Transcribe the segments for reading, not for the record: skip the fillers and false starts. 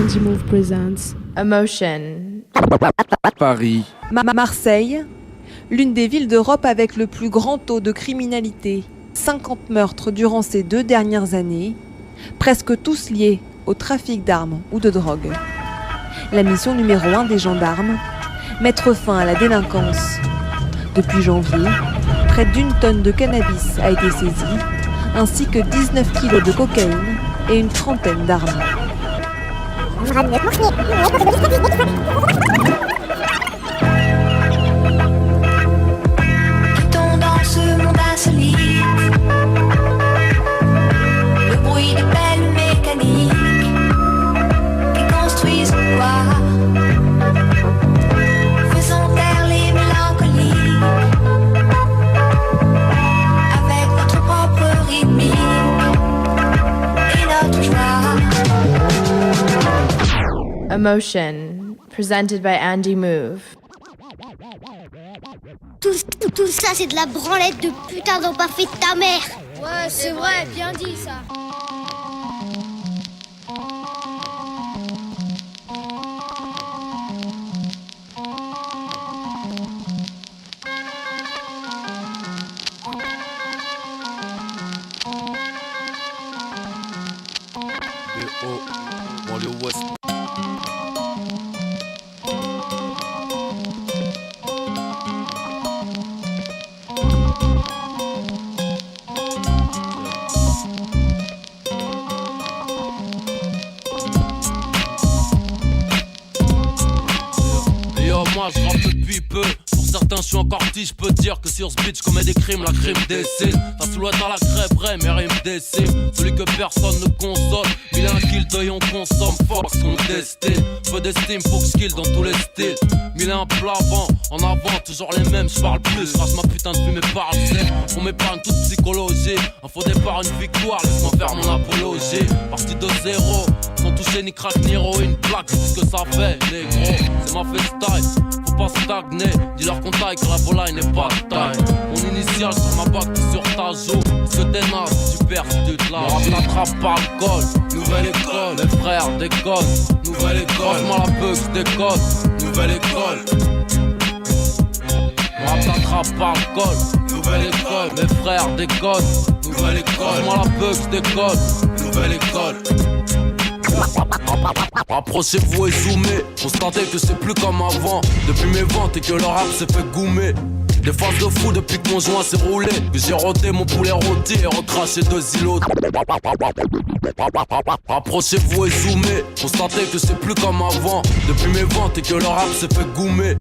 Andy Move presents Emotion. Paris. Marseille, l'une des villes d'Europe avec le plus grand taux de criminalité. 50 meurtres durant ces 2 dernières années, presque tous liés au trafic d'armes ou de drogue. La mission numéro 1 des gendarmes, mettre fin à la délinquance. Depuis janvier, près d'1 tonne de cannabis a été saisie, ainsi que 19 kilos de cocaïne et une trentaine d'armes. Peut-on dans ce monde insolite le bruit de belles mécaniques qui construisent quoi, faisant taire les mélancolies avec notre propre rythmique et notre joie. Emotion. Presented by Andy Move. Tout ça, c'est de la branlette de putain d'ont pas fait ta mère. Ouais, c'est vrai, bien dit ça. Banlieue ouest. Moi je rappe depuis peu. Pour certains je suis encore petit, je peux dire que sur ce beat je commets des crimes, la crime décide. Ta silhouette à la crêperie, mes rimes déciment. Celui que personne ne console, 1001 kills d'œil on consomme fort parce qu'on nous destine. Peu d'estime, faut que je kill dans tous les styles. 1001 plavant, en avant, toujours les mêmes, je parle plus. Rase ma putain de fumée par le sel. On m'épargne toute psychologie. Un faux départ, une victoire, laisse-moi faire mon apologie. Partie de zéro, sans toucher ni crack ni héroïne. Plaque, c'est ce que ça fait, négro. C'est ma freestyle, faut pas stagner. Dis-leur qu'on taille que la volaille n'est pas de taille. Mon initial sur ma bague sur ta joue. Parce que t'es naze, tu perds si tu te laves. On t'attrape par le col, nouvelle école. Les frères déconnent, nouvelle école. Moi la bug, je déconne, nouvelle école. On t'attrape par le col, nouvelle école. Les frères déconnent, nouvelle école. Moi la bug, je déconne, nouvelle école. Approchez-vous et zoomez, constatez que c'est plus comme avant. Depuis mes ventes et que le rap s'est fait goumer. Des phases de fou depuis que mon joint s'est roulé. Que j'ai roté mon poulet rôti et recraché 2 îlots. Approchez-vous et zoomez, constatez que c'est plus comme avant. Depuis mes ventes et que le rap s'est fait goumer.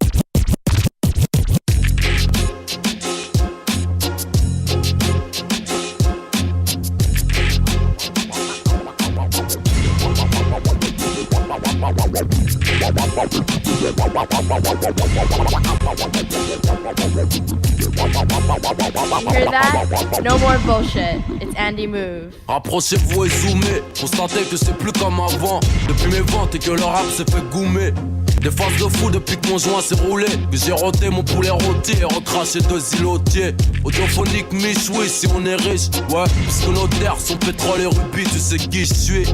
Hear that? No more bullshit. It's Andy Move. Approchez-vous et zoomez, constatez que c'est plus comme avant. Depuis mes ventes et que le rap s'est fait goumer. Des phases de fou depuis que mon joint s'est roulé. Que j'ai roté mon poulet rôti et recraché 2 îlotiers. Audiophonique Michoui si on est riche. Ouais, puisque nos terres sont pétrole et rubis, tu sais qui je suis.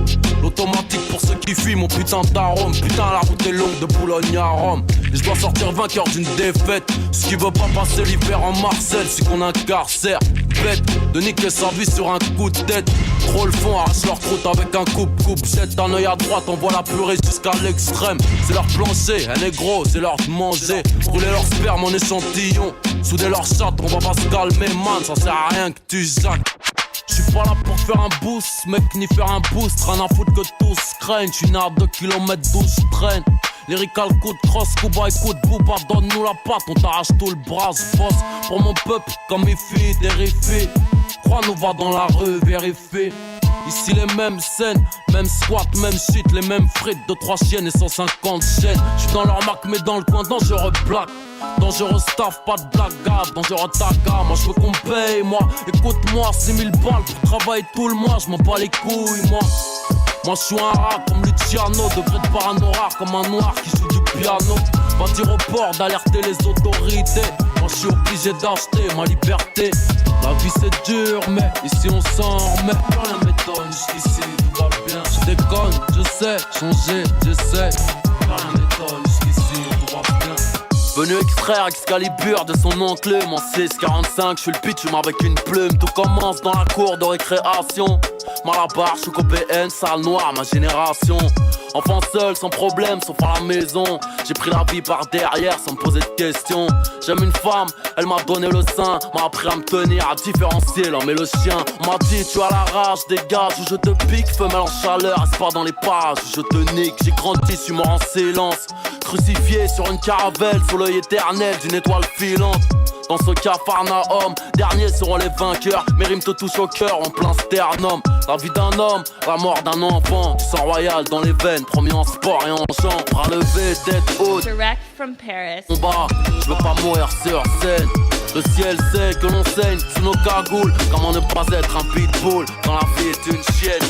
L'automatique pour ceux qui fuient mon putain d'arôme. Putain la route est longue de Boulogne à Rome. Et je dois sortir vainqueur d'une défaite. Ce qui veut pas passer l'hiver en Marseille, c'est qu'on incarcère. Bête de niquer sa vie sur un coup de tête. Trop le fond, arrache leur croûte avec un coupe-coupe. Jette un œil à droite, on voit la purée jusqu'à l'extrême. C'est leur plancher, un est gros, c'est leur de manger. Rouler leur sperme en échantillon. Souder leur chatte, on va pas se calmer man. Ça sert à rien que tu jacques. J'suis pas là pour faire un boost, mec, ni faire un boost. Rien à foutre que tous craignent. J'suis né à 2 km d'où j'traîne. Lyrical coup de cross, Kuba et coup de booba. Donne-nous la patte, on t'arrache tout le bras. J'bosse pour mon peuple comme il fait dérivé. Crois-nous, va dans la rue, vérifie. Ici les mêmes scènes, même squat, même shit, les mêmes frites, 2-3 chiennes et 150 chaînes. J'suis dans leur marque mais dans le coin dangereux plaque. Dangereux staff, pas de blague, dangereux taga. Moi j'veux qu'on me paye, moi, écoute-moi, 6000 balles pour travailler tout le mois. J'm'en bats les couilles, moi. Moi j'suis un rat comme Luciano, degré de parano rare comme un noir qui joue du piano. Pas dire au port d'alerter les autorités. Moi j'suis obligé d'acheter ma liberté. La vie c'est dur mais ici on s'en remet. Rien m'étonne, jusqu'ici tout va bien. J'déconne, je sais. sais, changer, j'essaie. Rien m'étonne jusqu'ici, tout va bien. Venu extraire Excalibur de son enclume en 645, je suis le pitchum avec une plume. Tout commence dans la cour de récréation. Malabar, je suis PN, sale noire, ma génération. Enfant seul, sans problème, sauf à la maison. J'ai pris la vie par derrière sans me poser de questions. J'aime une femme, elle m'a donné le sein. M'a appris à me tenir, à différencier l'homme et le chien. On m'a dit tu as la rage, dégage ou je te pique. Femelle en chaleur, reste pas dans les parages où je te nique. J'ai grandi, suis mort en silence. Crucifié sur une caravelle, sous l'œil éternel d'une étoile filante. Dans ce Capharnaüm, derniers seront les vainqueurs. Mes rimes te touchent au cœur en plein sternum. La vie d'un homme, la mort d'un enfant. Du sang royal dans les veines, promis en sport et en chant. Bras levés, tête haute. Direct from Paris. Combat, je veux pas mourir sur scène. Le ciel sait que l'on saigne sous nos cagoules. Comment ne pas être un pitbull quand la vie est une chienne.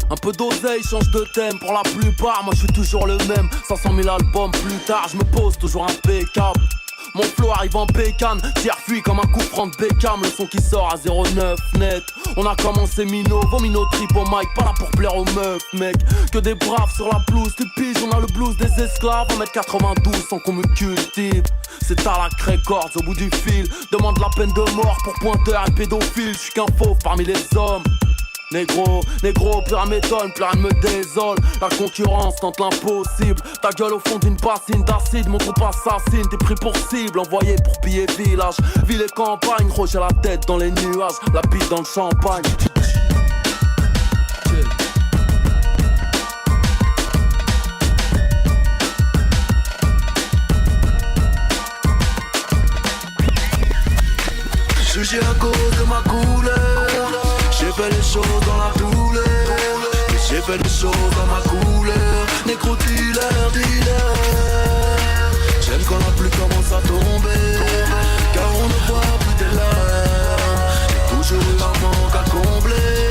Un peu d'oseille change de thème pour la plupart. Moi je suis toujours le même, 500 000 albums plus tard. Je me pose toujours impeccable. Mon flow arrive en bécane, tire-fuit comme un coup franc de Beckham. Le son qui sort à 0,9 net. On a commencé minot, vomino trip au mic. Pas là pour plaire aux meufs mec. Que des braves sur la pelouse, tu piges. On a le blues des esclaves, 1m92 sans qu'on me cultive. C'est à la Records au bout du fil. Demande la peine de mort pour pointeur et pédophile. Je suis qu'un fauve parmi les hommes. Négro, plus rien m'étonne, plus rien ne me désole. La concurrence tente l'impossible. Ta gueule au fond d'une bassine d'acide. Mon groupe assassine, t'es pris pour cible. Envoyé pour piller village. Ville et campagne, gros j'ai la tête dans les nuages. La bite dans le champagne. Jugé à cause de ma couleur. J'ai fait les choses dans la douleur. Et j'ai fait les choses dans ma couleur. Négro dealer. J'aime quand la pluie commence à tomber. Car on ne voit plus tes larmes. J'ai toujours eu un manque à combler.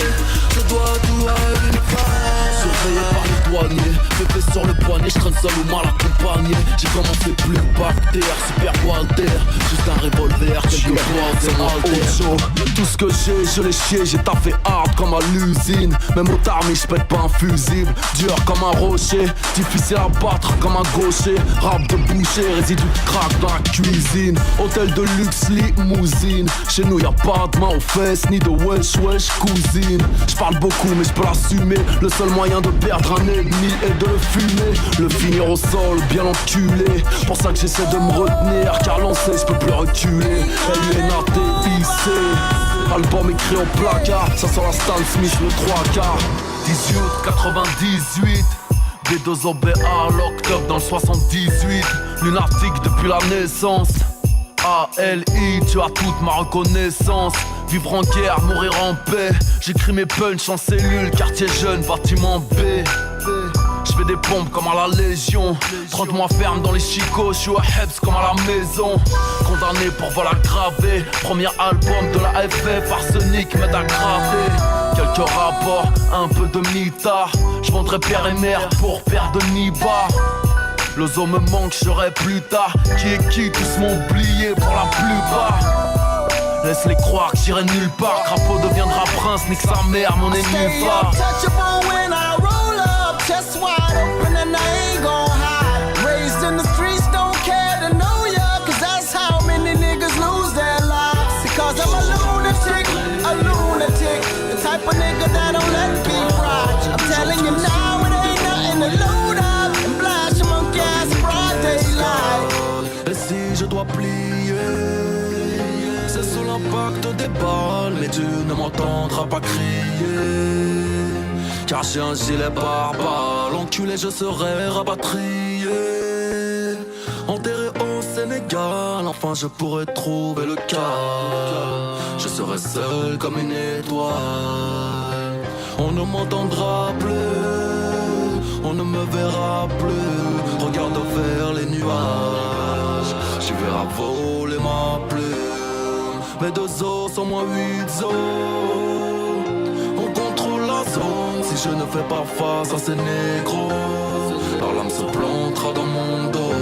Je dois tout à une femme. Surveillé par les douaniers, pépé sur le poignet, je traîne seul ou mal accompagné. J'ai commencé plus bactère, super Walter. Juste un revolver, quelques boîtes, c'est mal chaud. Tout ce que j'ai, je l'ai chié, j'ai taffé hard comme à l'usine. Même au tarmi, je pète pas un fusible. Dur comme un rocher, difficile à battre comme un gaucher. Rap de boucher, résidu de crack dans la cuisine. Hôtel de luxe, limousine. Chez nous y'a pas de main aux fesses, ni de wesh cousine. J'parle beaucoup mais j'peux l'assumer. Le seul moyen de perdre un ennemi est de le fumer. Le finir au sol, bien l'enculé. Pour ça que j'essaie de me retenir. Car lancé, j'peux plus reculer. LUNAT tissé. Album écrit au placard. Ça sent la Stan Smith, le 3 quarts. 18 août 98. B2OBA, locked up dans le 78. Lunatique depuis la naissance. ALI, tu as toute ma reconnaissance. Vivre en guerre, mourir en paix. J'écris mes punchs en cellule, quartier jeune, bâtiment B. J'fais des pompes comme à la Légion. 30 mois ferme dans les chicots, j'suis à Hebs comme à la maison. Condamné pour vol aggravé. Premier album de la FF, arsenic m'aide à graver. Quelques rapports, un peu de mitard. J'vendrai père et mère pour père de Niba. Le zoo me manque, j'serai plus tard. Qui est qui, tous m'ont oublié pour la plupart. Laisse-les croire que j'irai nulle part. Crapaud deviendra prince, nique sa mère, mon ennemi va. Chest wide open and I ain't gon' hide. Raised in the streets, don't care to know ya. Cause that's how many niggas lose their lives. Because I'm a lunatic. The type of nigga that don't let me ride. I'm telling you now, it ain't nothing to load up and blast your monkey ass broad daylight. Et si je dois plier, c'est sous l'impact des balles. Mais tu ne m'entendras pas crier. Car j'ai un gilet barbare, l'enculé je serai rapatrié. Enterré au Sénégal, enfin je pourrai trouver le cas. Je serai seul comme une étoile. On ne m'entendra plus, on ne me verra plus. Regarde vers les nuages, tu verras voler ma plume. Mes deux os sont moins 8 os. On contrôle la zone. Si je ne fais pas face à ces négros, leur lame se plantera dans mon dos.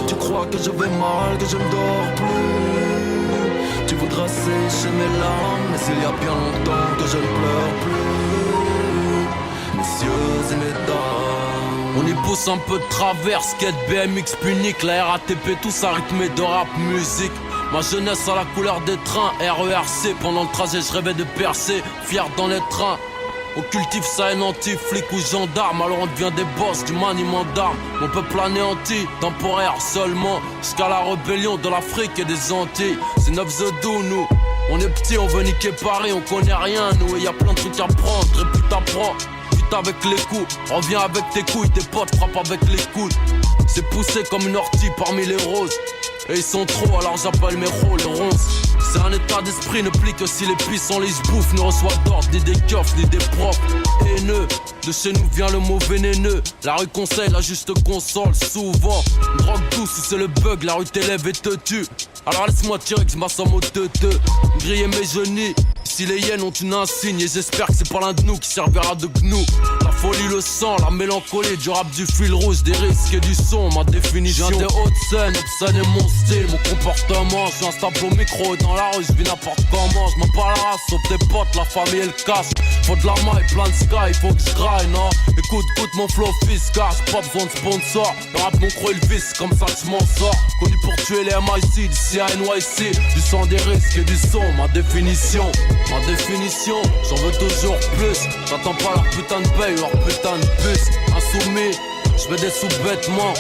Tu crois que je vais mal, que je ne dors plus. Tu voudras sécher mes larmes, mais s'il y a bien longtemps que je ne pleure plus. Messieurs et mesdames, On y pousse un peu de travers, skate, BMX, punique, la RATP, tout ça rythmé de rap, musique. Ma jeunesse à la couleur des trains, RERC, pendant le trajet je rêvais de percer, fier dans les trains. On cultive sa haine anti-flic ou gendarme, alors on devient des boss du maniement d'armes. Mon peuple anéanti, temporaire seulement, jusqu'à la rébellion de l'Afrique et des Antilles. C'est 9 The Do, nous. On est petits, on veut niquer Paris, on connaît rien, nous. Et y a plein de trucs à prendre, répute à prendre. Vite avec les coups, reviens avec tes couilles, tes potes frappent avec les coudes. C'est poussé comme une ortie parmi les roses. Et ils sont trop, alors j'appelle mes rôles ronces. C'est un état d'esprit, ne plie que si les puissants les bouffent. Ne reçoit d'ordre, ni des keufs, ni des profs. Haineux, de chez nous vient le mot vénéneux. La rue conseille, la juste console, souvent. Drogue douce, c'est le bug, la rue t'élève et te tue. Alors laisse-moi tirer que je m'assomme au teuteux. Griller mes genoux, si les hyènes ont une insigne. Et j'espère que c'est pas l'un de nous qui servira de gnou. La folie, le sang, la mélancolie, du rap, du fil rouge, des risques et du son. Ma définition, je viens des hautes scènes, obscène est mon style, mon comportement. Je suis instable au micro et dans la rue, je vis n'importe comment. Je m'en parle la race, sauf tes potes, la famille et le cash. Faut de la maille, plein de sky, faut que je graille, non. Écoute, mon flow fiscal, j'ai pas besoin de sponsor. Le rap, mon crew, il vise, comme ça que je m'en sors. Connu pour tuer les MIC, d'ici à NYC. Du sang, des risques et du son, ma définition. Ma définition, j'en veux toujours plus. J'attends pas leur putain de paye, leur putain de puce. Insoumis, je mets des sous-vêtements.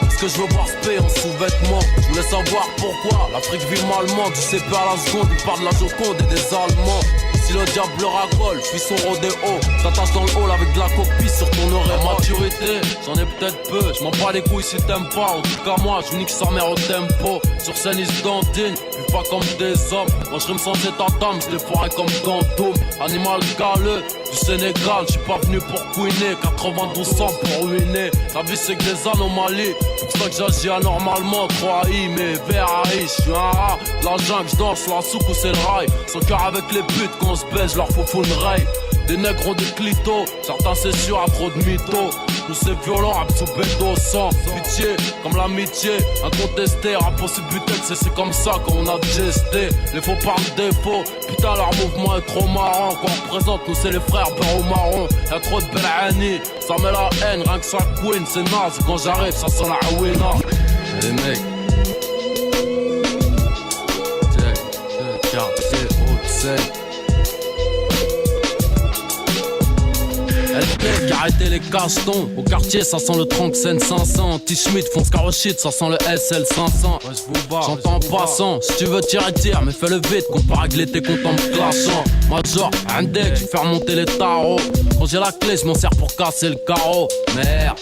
Parce que je veux voir se payer en sous-vêtements. Je voulais savoir pourquoi l'Afrique vit malement. Tu sais pas à la seconde, il parle de la Joconde et des Allemands. Si le diable racole, je suis son rodéo. T'attaches dans le hall avec de la copie sur ton oreille. Maturité, j'en ai peut-être peu. Je m'en bats les couilles si t'aimes pas. En tout cas moi, je nique sa mère au tempo. Sur scène ils se dandinent, vivent pas comme des hommes. Moi je rime sans état d'âme, je les foirais comme Gantoum. Animal galeux, du Sénégal, j'suis pas venu pour couiner. 92 ans pour ruiner. La vie c'est que des anomalies. C'est pour ça que j'agis anormalement. 3 I, mais VRI, j'suis un rat. La jungle, j'danse, la soupe ou c'est le rail. Sans cœur avec les putes, quand on se baise, leur faut une rail. Des nègres ont des clitos, certains c'est sûr à trop de mythos. Tous ces violents rap sous bédo sans pitié, comme l'amitié, incontesté, rap aussi butex, c'est comme ça qu'on a gesté. Les faux par défaut, putain leur mouvement est trop marrant. Quand on représente nous c'est les frères beurre au marron. Y'a trop de belles Annie, ça met la haine, rien que ça queen, c'est naze. Quand j'arrive ça sent la winner. Les mecs, quartier, haute LP, arrêtez les castons. Au quartier, ça sent le Tranxen 500. T-Schmidt, fonce carochite, ça sent le SL 500. J'entends en passant, si tu veux tirer, tire, mais fais le vite. Comparé avec l'été, content me clashant. Major, un deck, je fais remonter les tarots. Quand j'ai la clé, je m'en sers pour casser le carreau. Merde.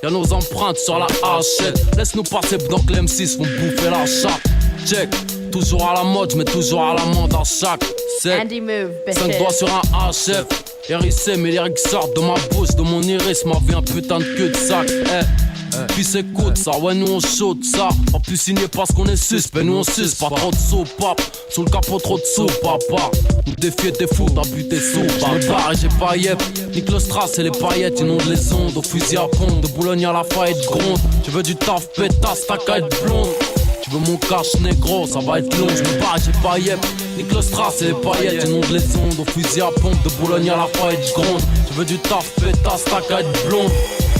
Y'a nos empreintes sur la hachette. Laisse-nous passer pendant que les M6 vont bouffer la chatte. Check, toujours à la mode, j'mets toujours à l'amende à chaque set. Andy Move, 5 doigts sur un HF. RIC, mais les règles sortent de ma bouche, de mon iris. Ma vie un putain de queue de sac. Puis écoute ça, ouais nous on chaude ça. Pas pu signer parce qu'on est suspect, nous on suce. Pas trop de sous, pap. Sous le capot trop de sous, papa. Nous défier t'es fou, t'as buté sous. J'me barre et j'ai pas yep. Nique le strass et les paillettes, inonde les ondes. Au fusil à pompe, de Boulogne à la Fayette gronde. Tu veux du taf pétasse, ta qu'à être blonde. Tu veux mon cash négro, ça va être long. J'me barre et j'ai pas yep. Nique le strass et les paillettes, inonde les ondes. Au fusil à pompe, de Boulogne à la Fayette gronde. Tu veux du taf pétasse, ta qu'à être blonde.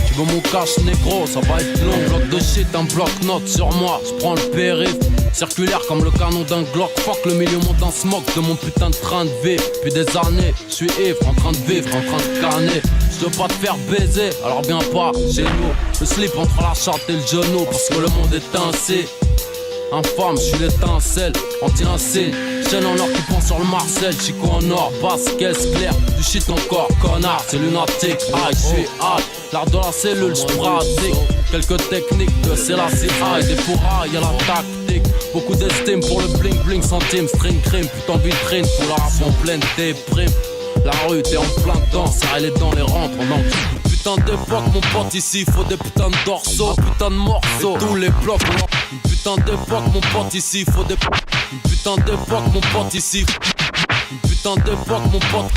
Tu veux mon cash négro, ça va être long. Bloc de shit, un bloc-notes sur moi. J'prends le périph', circulaire comme le canon d'un Glock. Fuck le milieu monte un smoke de mon putain de train de vie. Depuis des années, j'suis ivre, en train de vivre, en train de canner. J'dois pas te faire baiser, alors viens pas chez nous. Le slip entre la chatte et le genou, parce que le monde est ainsi. Infâme, j'suis l'étincelle, anti-insigne. Chaîne en or qui pend sur le Marcel. Chico en or, basse, caisse claire. Du shit encore, connard, c'est lunatique. Aïe, j'suis hâte, l'art de la cellule, j'pratique. Quelques techniques de Selassie Aïe. Des fourrailles, y'a la tactique. Beaucoup d'estime pour le bling bling centime. String crime, putain vitrine pour la rap en pleine déprime. La rue, t'es en plein temps, serrer les dents, les rentres, on en putain d'époque, mon pote, ici, faut des putains de dorsaux, putain de morceaux, tous les blocs, une putain d'époque, mon pote, ici, faut des une putain d'époque, mon pote, ici, une putain d'époque, mon pote,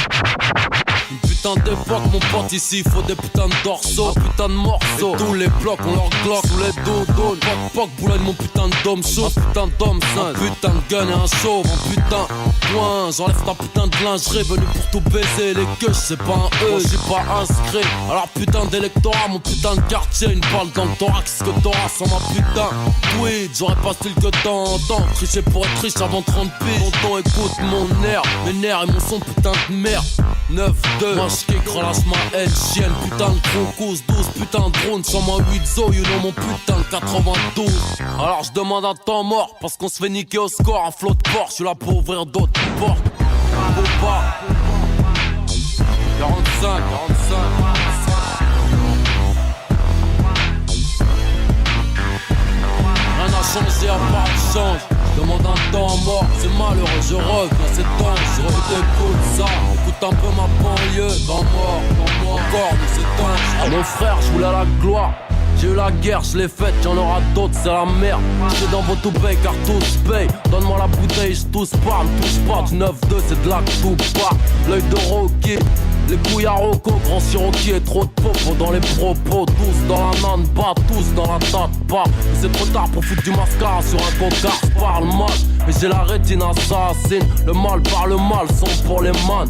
une putain putain d'époque, mon pote, ici faut des putains de dorsaux, un putain de morceaux. Et tous les blocs, on leur glock, tous les dodos. Poc, boulogne, mon putain de dôme chaud, un putain d'homme sain, un putain de gun et un chauve, un putain point. J'enlève ta putain de lingerie, venu pour tout baiser. Les queues, c'est pas un E, j'suis pas inscrit. Alors putain d'électorat, mon putain de quartier, une balle dans le thorax que t'auras sans ma putain tweed. J'aurais pas style que t'entends, tricher pour être riche avant 30 piges. Tonton écoute mon air, mes nerfs et mon son putain de merde. 9-2, moi j'kick, relâche ma haine, chienne, putain de crocos, 12 putain de drone, sans ma 8 zo, you know mon putain de 92. Alors je demande un temps mort, parce qu'on se fait niquer au score, un flot de porte, j'suis là pour ouvrir d'autres portes. Faut pas 45. Rien n'a changé à part le change. Je demande un temps mort, c'est malheureux, je reviens, c'est dangereux. Écoute ça, écoute un peu ma banlieue. Temps mort, encore, mais c'est dangereux. Mon frère, je voulais la gloire. J'ai eu la guerre, je l'ai faite, y'en aura d'autres, c'est la merde. J'suis dans vos tout paye car tous paye. Donne-moi la bouteille, j'tousse pas, m'touche pas. Du 9-2, c'est de la tout pas. L'œil de Rocky, les couilles à Rocco, grand Cherokee et trop de popo dans les propos. Tous dans la nane, pas tous dans la tête, pas. C'est trop tard pour foutre du mascara sur un cocard, j'parle mal. Mais j'ai la rétine assassine, le mal par le mal, sont pour les man.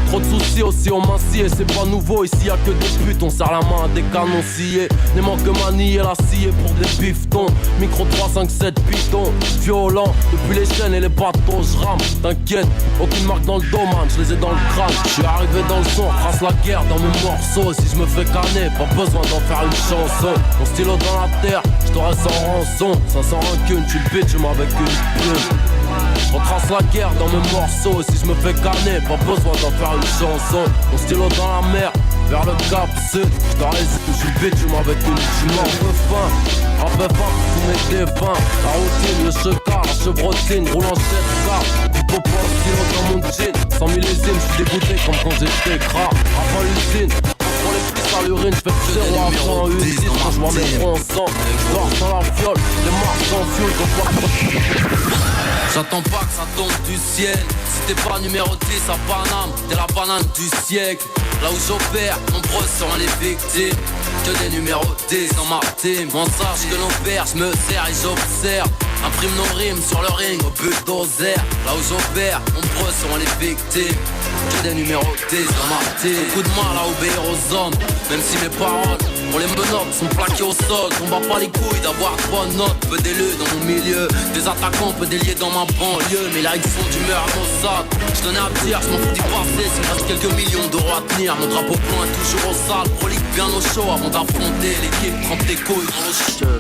Trop de soucis aussi, on m'assied, et c'est pas nouveau. Ici y'a que des putes, on serre la main à des canons sciés. Les manques manier la scie pour des bifetons. Micro 3, 5, 7 pitons. Violent, depuis les chaînes et les bateaux, j'rame. T'inquiète, aucune marque dans le domaine, j'les ai dans le crâne. J'suis arrivé dans le son, trace la guerre dans mes morceaux. Si j'me fais canner, pas besoin d'en faire une chanson. Mon stylo dans la terre, j't'aurais sans rançon. Ça sans rancune, tu le bitch, mais avec une plume. Retrace la guerre dans mes morceaux. Si je me fais canner, pas besoin d'en faire une chanson. Mon stylo dans la mer, vers le cap sud. J't'aurais dit que j'suis bitch, mais avec une jument. Refin, rappelle pas que tous mes défunts. La routine, le checar, la chevrotine, roule en 7K. Du pop pour le stylo dans mon jean. 100 millésimes, j'suis dégoûté comme quand j'étais gras. Avant l'usine, pour les fils à l'urine, j'fais 0 à 108. Quand j'vois mes fronts en sang, j'dors dans la fiole. Les marches en fuel, qu'on voit. J'attends pas que ça tombe du ciel. Si t'es pas numéro 10 à Paname, t'es la banane du siècle. Là où j'opère, nombreux sont les victimes. Que des numéros 10 dans ma team. On sache que l'on perd, j'me sers et j'observe. Imprime nos rimes sur le ring au bulldozer. Là où j'opère, nombreux sont les victimes. Que des numéros 10 dans ma team. Beaucoup de mal à obéir aux hommes, même si mes paroles pour les menottes sont plaquées au sol. On bat pas les couilles d'avoir 3 notes. Peu d'élus dans mon milieu, des attaquants, peu déliés dans ma banlieue. Mais là ils font d'humeur à nos sacs. Je tenais à dire, je m'en fous d'y passer. S'il me reste quelques millions d'euros à tenir, mon drapeau blanc est toujours au sale. Prolique bien au chaud avant d'affronter l'équipe. Trempe tes couilles dans le chien.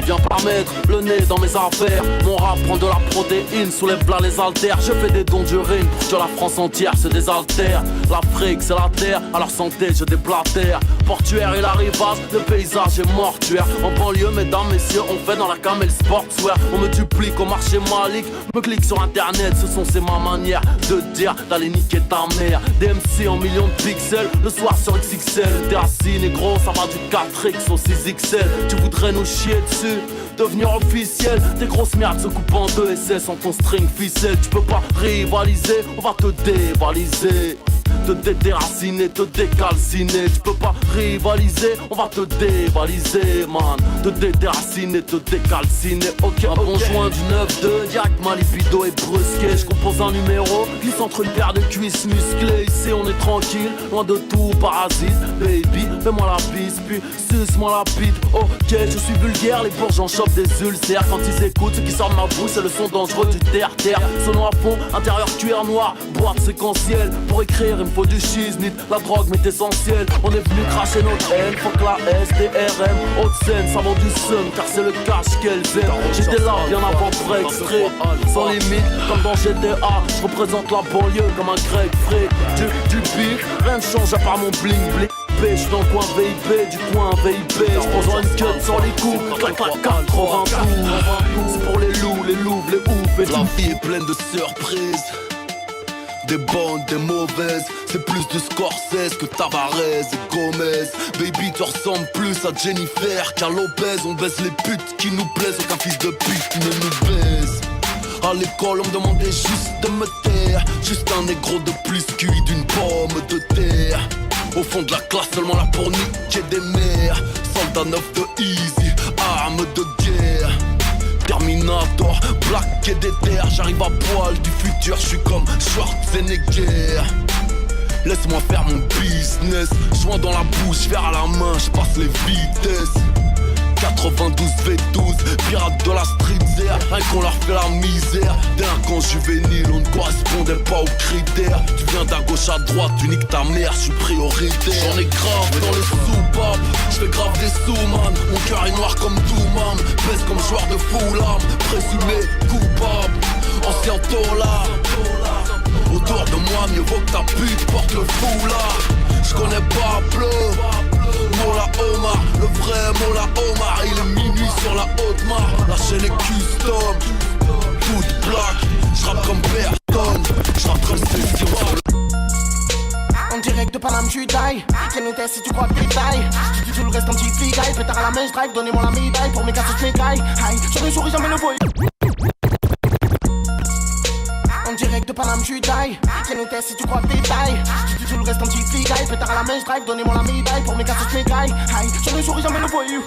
Viens pas mettre le nez dans mes affaires. Mon rap prend de la protéine, soulève là les haltères. Je fais des dons d'urine pour que la France entière se désaltère. L'Afrique c'est la terre, à leur santé je déblatère. Portuaire et la rivage, le paysage est mortuaire. En banlieue mesdames, messieurs, on fait dans la camel sportswear. On me duplique au marché Malik, me clique sur internet, ce sont c'est ma manière de dire d'aller niquer ta mère. DMC en millions de pixels, le soir sur XXL. T'es assis négro, ça va du 4X au 6XL. Tu voudrais nous chier dessus, devenir officiel. Tes grosses merdes se coupent en 2 SS en ton string ficelle. Tu peux pas rivaliser, on va te dévaliser. Te déraciner, te décalciner. Tu peux pas rivaliser, on va te dévaliser, man. Te déraciner, te décalciner. Ok, un bon joint du 9-2, direct ma libido est brusquée. Je compose un numéro, glisse entre une paire de cuisses musclées. Ici on est tranquille, loin de tout parasite. Baby, fais-moi la bise, puis suce-moi la bite. Ok, je suis vulgaire, les bourges en chopent des ulcères. Quand ils écoutent, ce qui sort de ma bouche, c'est le son dangereux du terre-terre. Sono à fond, intérieur cuir noir, boîte séquentielle. Pour écrire, il me faut du shiznit, la drogue m'est essentielle. On est venu cracher notre haine, fuck la SDRM. Haute scène, ça vaut du seum, car c'est le cash qu'elles aiment. J'étais là bien avant vrai extrait, sans limite, comme dans GTA. Je représente la banlieue comme un grec frais. Du bif, rien ne change à part mon bling bling. Je suis dans le coin VIP, du coin VIP. Je prends une cut sans les coups, clac clac 80 tours. C'est pour les loups, les loups, les oufs. Et la vie est pleine de surprises. Des bonnes, des mauvaises, c'est plus de Scorsese que Tavares et Gomez. Baby, tu ressembles plus à Jennifer qu'à Lopez. On baisse les putes qui nous plaisent, aucun fils de pute ne nous baise. À l'école on me demandait juste de me taire. Juste un négro de plus cuit d'une pomme de terre. Au fond de la classe seulement là pour niquer des mères. Soldat 9 de Easy, arme de guerre. Terminator, Black et déter. J'arrive à poil du futur, je suis comme Schwarzenegger. Laisse-moi faire mon business. Joint dans la bouche, verre à la main, je passe les vitesses. 92 V12, pirates de la street zère. Rien qu'on leur fait la misère. Délinquant juvénile, on ne correspondait pas aux critères. Tu viens d'à gauche à droite, tu niques ta mère, je suis prioritaire. J'en ai grave dans les soupapes, je fais grave des sous-man. Mon cœur est noir comme Doomam, pèse comme joueur de Fulham. Présumé coupable, ancien tolard. Autour de moi, mieux vaut que ta pute porte le foulard. Je connais Pablo, Mola Omar, le vrai Mola Omar. Il est minuit sur la Haute-Mare, la chaîne est custom, toute black. J'rappe comme Berton, j'rappe comme Cécile. En direct de Paname, j'suis taille. Quel était si tu crois que t'es taille? Tu dis tout le reste en petit fligaille. Pétard à la main, j'drive, donnez-moi la médaille. Pour mes cassos, mes cailles. Aïe, j'aurais souris, jamais le voyais. En direct de Paname, j'suis taille. Quel était si tu crois que t'es taille? Tu dis tout le reste en petit fligaille. Pétard à la main, j'drive, donnez-moi la médaille. Pour mes cassos, mes cailles. Aïe, j'aurais souris, jamais le voyou.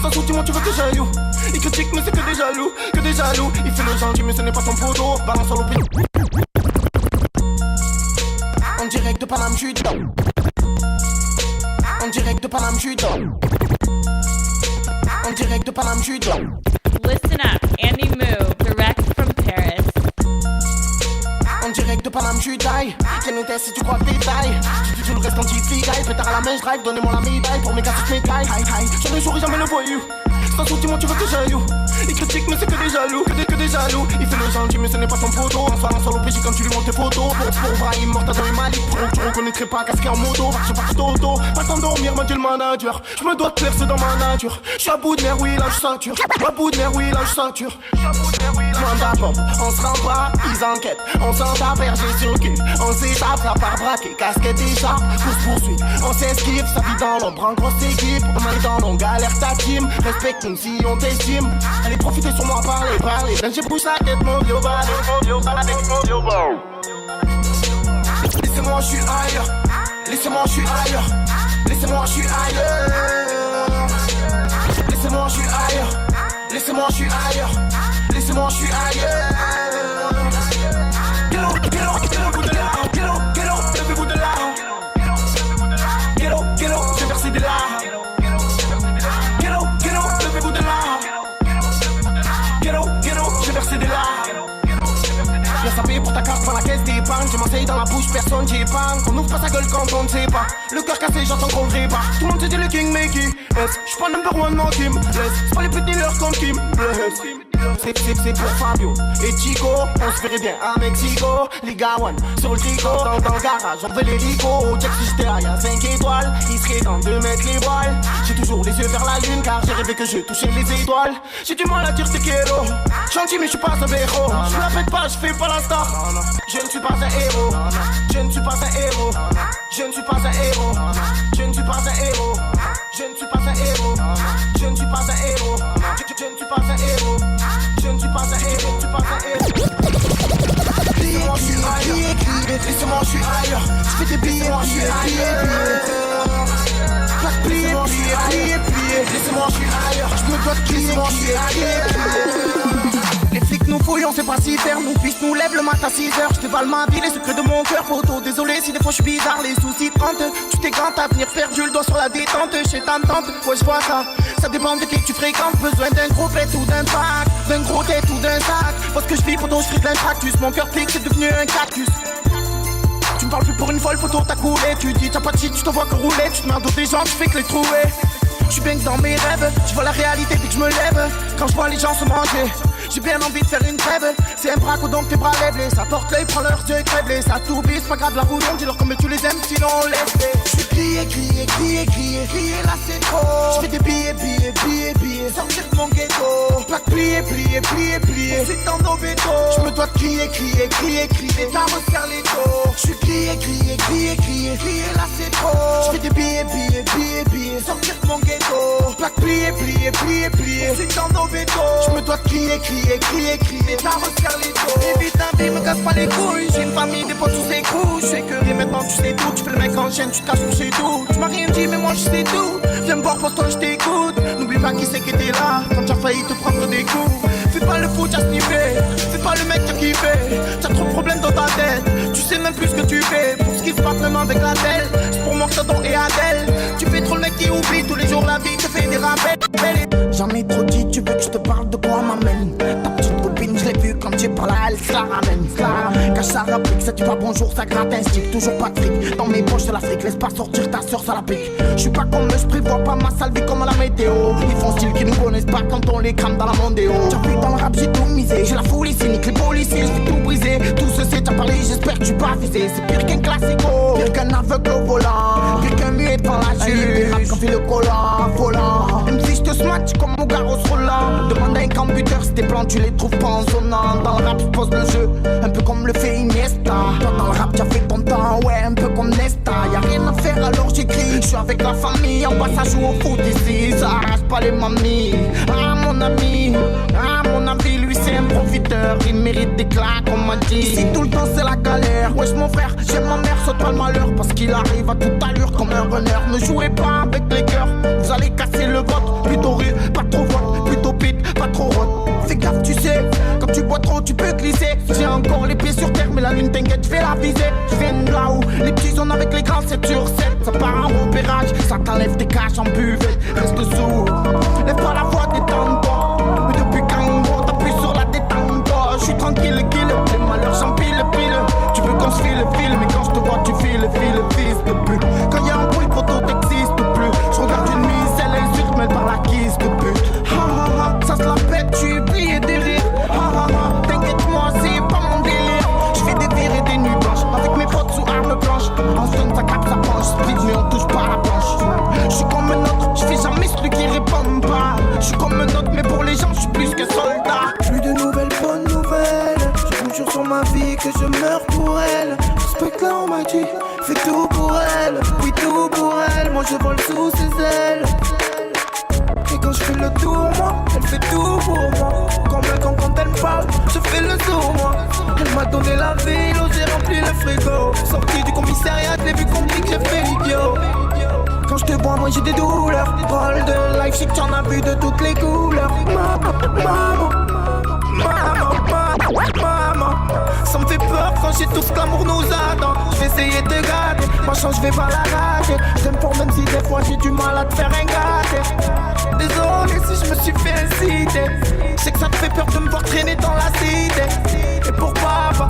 Sans sentiment, tu veux que j'aille où? Il critique, mais c'est que des jaloux, que des jaloux. Il fait le gentil, mais ce n'est pas son poteau. Balance sur l'opinion. En direct de Paname, j'suis dedans. En direct de Paname, j'suis dedans. En direct de Paname, j'suis dedans. Listen up, Andy Moo, direct from Paris. En direct de Paname, j'suis taille. Quel était si tu crois que t'es taille? Tu dis tout le reste en petit fligaille. Pétard à la main, j'drive, donnez-moi la médaille. Pour mes cassos, mes cailles. Aïe, aïe, jamais souris, jamais le voyou. Sans sentiment, tu veux que j'aille où? Il critique, mais c'est que des jaloux, que des jaloux. Il fait le gentil, mais ce n'est pas son poteau. En soir, un solo PJ quand tu lui montes tes photos. Pour Brahim, morta dans les maliques. Pour tu reconnaîtrais pas casqué en moto. Je pars toto, pas tant dormir, m'a dit le manager. Je me dois te plaire, c'est dans ma nature. J'suis à bout de nerfs, oui, là j'sature. À bout de nerfs, oui, là j'sature. Manda pop, on se rend pas, ils enquêtent. On s'en tape, berger sur le cul. On s'étape, la part braquée, casquette écharpe. Course poursuite, on s'esquive, ça vit dans l'ombre en grosse équipe. On est dans l'on galère ta team. Respecte-nous si on t'estime. Allez profiter sur moi, parler. Là j'ai poussé la tête, mon vieux bas. Laissez-moi, j'suis ailleurs. Laissez-moi, j'suis ailleurs. Laissez-moi, j'suis ailleurs. Laissez-moi, j'suis ailleurs. Laissez-moi, j'suis ailleurs. Laissez-moi, j'suis ailleurs. Get up, levez-vous de là. Get up, levez-vous de là. Get up, j'ai versé des larmes. Get up, levez-vous de là. Get up, j'ai versé des larmes. Viens saper pour ta carte dans la caisse d'épargne. J'ai m'enseigne dans la bouche, personne j'y épargne. On ouvre pas sa gueule quand on ne sait pas. Le cœur cassé, j'entends qu'on le répare. Tout le monde se dit le king, mais qui est-ce? J'suis pas number one, non, qui me blesse. C'est pas les petits dealers comme qui me blesse. C'est pour Fabio et Chico. On se verrait bien à Mexico. Liga One sur le tricot. Dans le garage, on veut les ricots. Jack si j'étais à 5 étoiles. Il serait temps de mettre les voiles. J'ai toujours les yeux vers la lune car j'ai rêvé que je touchais les étoiles. J'ai du mal à dire c'est kéro. Gentil mais je suis pas un héros. Je me la pète pas, je fais pas la star. Je ne suis pas un héros. Je ne suis pas un héros. Je ne suis pas un héros. Je ne suis pas un héros. Je ne suis pas un héros. Je ne suis pas un héros. Je ne suis pas un héros. Je ne suis pas un héros. Je ne suis pas un héros. Laissez-moi, je suis ailleurs. Laissez-moi, je suis ailleurs. Je fais des billets, je suis ailleurs. Plié. Laissez-moi, je suis ailleurs. Je me dois de plier. Laissez-moi, je suis ailleurs. Les flics nous fouillent, on sait pas si faire. Nous puissent nous lèvent le matin à 6h. Je dévale ma vie, les secrets de mon cœur, poteau. Désolé si des fois je suis bizarre, les soucis te hantent. Tu t'égantes à venir faire du le doigt sur la détente. Chez ta tante, ouais je vois ça. Ça dépend de qui tu fréquentes. Besoin d'un gros pet ou d'un pack, d'un gros tête ou d'un sac. Parce que je vis, poteau, je frise l'intractus. Mon cœur pique, c'est devenu un cactus. Tu me parles plus pour une folle, photo, t'as coulé. Tu dis t'as pas de shit, tu te vois que rouler. Tu te marres d'autres des gens, tu fais que les trouver. Je suis bien que dans mes rêves, je vois la réalité dès que je me lève. Quand je vois les gens se manger, j'ai bien envie de faire une trêve. C'est un braco donc tes bras lèvent. Ça porte l'œil, prends leur yeux crève. Ça t'oublie, c'est pas grave la roue. Dis-leur comme tu les aimes, sinon laisse-les. Je suis crier, là c'est trop. Je fais des billets, sortir de mon ghetto. Plaque plié, c'est dans nos bétos. Je me dois de crier, carrosse Carletto. Je suis crier, là c'est trop. Je fais des billets, sortir de mon ghetto. Plaque plié, c'est dans nos bétos. Je me toi de crier, t'as resserre les dos. Évite ta vie, me casse pas les couilles. J'ai une famille, des potes, tous des coups. Je sais que et maintenant tu sais tout. Tu fais le mec en chaîne, tu te caches pour chez tout. Tu m'as rien dit, mais moi je sais tout. Viens me voir, pour toi je t'écoute. N'oublie pas qui c'est qui était là quand tu as failli te prendre des coups. Fais pas le fou, t'as sniffé. Fais pas le mec qui a kiffé. T'as trop de problèmes dans ta tête. Tu sais même plus ce que tu fais. Pour ce qui se passe maintenant avec la telle. C'est pour moi que t'attends et Adèle. Tu fais trop le mec qui oublie. Tous les jours la vie te fait des rappels. J'en ai trop dit, tu veux que je te parle de quoi m'amène. Ta petite copine, je l'ai vue quand tu parles à elle, se la ramène. Quand ça rapplique, ça tu vas bonjour, ça gratte un stick. Toujours pas de fric, dans mes poches de l'Afrique. Laisse pas sortir ta soeur, ça la pique. Je suis pas comme eux, je prévois pas ma sale vie comme à la météo. Ils font style qu'ils nous connaissent pas quand on les crame dans la mondéo. J'ai vu dans le rap, j'ai tout misé. J'ai la folie cynique, les policiers, je vais tout briser. Tout ce c'est t'as parlé, j'espère que tu pas visé. C'est pire qu'un classico, pire qu'un aveugle au volant, pire qu'un muet devant la juge. Rap quand fait le collant, volant. Même si je te smash comme mon garros roulant. Demande à un computer si tes plans tu les trouves pas en sonnant. Dans le rap je pose le jeu, un peu comme le fait Iniesta. Toi dans le rap tu as fait ton temps, ouais un peu comme Nesta. Y'a rien à faire alors j'écris. Je suis avec la famille, en bas ça joue au foot ici. Ça arrache pas les mamies. Ah mon ami, ah mon ami, lui c'est un profiteur. Il mérite des claques on m'a dit. Ici tout le temps c'est la galère. Wesh mon frère, j'aime ma mère, saute pas le malheur. Parce qu'il arrive à toute allure comme un runner. Ne jouez pas avec les cœurs, vous allez casser le vote. Plutôt rire, pas trop vote, plutôt pite, pas trop rot. Fais gaffe tu sais, quand tu bois trop tu peux glisser. J'ai encore les pieds sur terre mais la lune t'inquiète je vais la viser. Je viens de là où les petits sont avec les grands 7 sur 7. Ça part en repérage, ça t'enlève tes caches en buvette. Reste sourd, lève pas la voix, détends-toi. Mais depuis quand gros t'appuies sur la détente. Je suis tranquille, kill, les malheurs j'empile. Tu veux qu'on se file, mais quand je te vois tu files, fils de pute. Quand y'a un bruit photo t'existe plus. Je regarde une mise, elle sur mêle par la kiss de pute. Ha ha ha, ça se la pète, tu plié des rires. Ha ha ha, t'inquiète-moi c'est pas mon délire. Je fais des vires et des nuits blanches avec mes potes sous armes blanches. En stone ça capte, ça penche, split mais on touche pas la planche. Je suis comme un autre, je fais jamais celui qui répond pas. Je suis comme un autre mais pour les gens je suis plus que soldat. Plus de nouvelles, bonnes nouvelles. Je vous jure sur ma vie que je meurs pour elle. Respecte là on m'a dit, fais tout pour elle. Oui tout pour elle, moi je vole sous ses ailes. Et quand je fais le tour moi, elle fait tout pour moi. Quand elle parle, je fais le tour moi. Elle m'a donné la ville, oh, j'ai rempli le frigo. Sorti du commissariat, je l'ai vu compris que j'ai fait l'idiot. Quand je te vois moi j'ai des douleurs. Parle de life, je sais que t'en as vu de toutes les couleurs. Maman, ça me fait peur quand j'ai tout ce qu'amour nous attend. Je vais essayer de garder, ma chance je vais pas la rater. J'aime fort même si des fois j'ai du mal à te faire un gâté. Désolé si je me suis fait inciter. Je sais que ça te fait peur de me voir traîner dans la cité. Et pour papa,